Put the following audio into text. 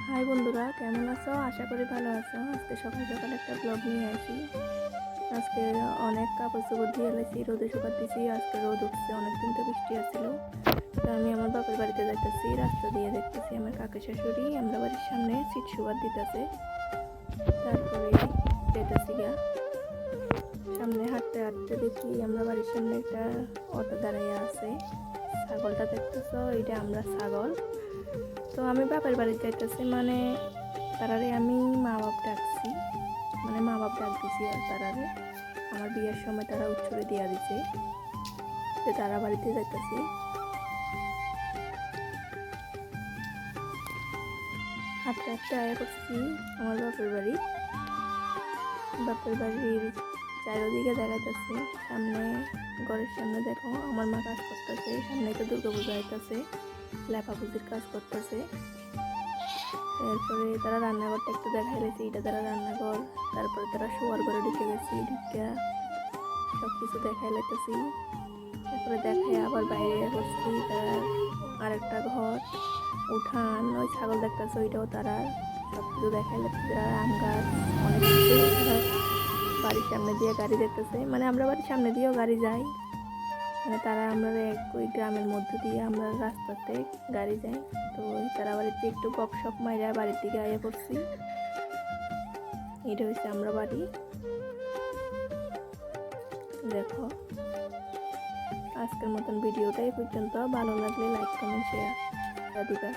High বন্ধুরা, কেমন আছো? আশা করি ভালো আছো। আজকে সকাল সকাল একটা ব্লগ নিয়ে আসি। আজকে অনেক কাপড় চোপড় দিয়ে এলেছি, রোদে শুকাতেছি। আজকে রোদ উঠছে, অনেকদিন তো বৃষ্টি আসছিল। তো আমি আমার বাপের বাড়িতে যাইতেছি, রাস্তা দিয়ে দেখতেছি আমার কাকা শাশুড়ি আমরা বাড়ির সামনে সিট সুগার দিতেছে। তারপরে যেতেছি গা, সামনে হাঁটতে হাঁটতে দেখি আমরা বাড়ির সামনে একটা অটো দাঁড়াইয়া আছে। ছাগলটা দেখতেছো, এটা আমরা ছাগল। তো আমি বাপের বাড়ি যাইতেছি, মানে তারারে আমি মা বাপ ডাকছি, মানে মা বাপ ডাক দিছি। আর তারারে আমার বিয়ের সময় তারা উচ্ছরে দিয়া দিছে যে তারা বাড়িতে যাইতেছি। হাঁটতে হাঁটতে আয়া করছি আমার বাপের বাড়ির চারিদিকে দেখাইতেছে। সামনে ঘরের সামনে দেখো আমার মা কাজ করতেছে, সামনে তো দুর্গা পূজা আইতেছে, লেপাপুজির কাজ করতেছে। এরপরে তারা রান্নাঘরটা একটু দেখাই গেছে, এটা তারা রান্নাঘর। তারপরে তারা শোয়ার ঘরে ঢুকে গেছি, ঢুকিয়া সব কিছু দেখাই লাইতেছি। তারপরে দেখাই আবার বাইরে করছি তারা আরেকটা ঘর, উঠান, ওই ছাগল দেখতেছে ওইটাও তারা। সব কিছু দেখাই লাগতেছে। তারা আম গাছ, অনেক কিছু। তারা বাড়ির সামনে দিয়ে গাড়ি দেখতেছে, মানে আমরা বাড়ির সামনে দিয়েও গাড়ি যাই, মানে তারা আমরা ওই গ্রামের মধ্যে দিয়ে আমরা রাস্তাতে গাড়ি যাই। তো তারা বাড়িতে একটু গপসপ মাইরা বাড়ির দিকে আয়া করছি। এটা হচ্ছে আমরা বাড়ি। দেখো, আজকের মতন ভিডিওটাই পর্যন্ত। ভালো লাগলে লাইক কমেন্ট শেয়ার দিবা।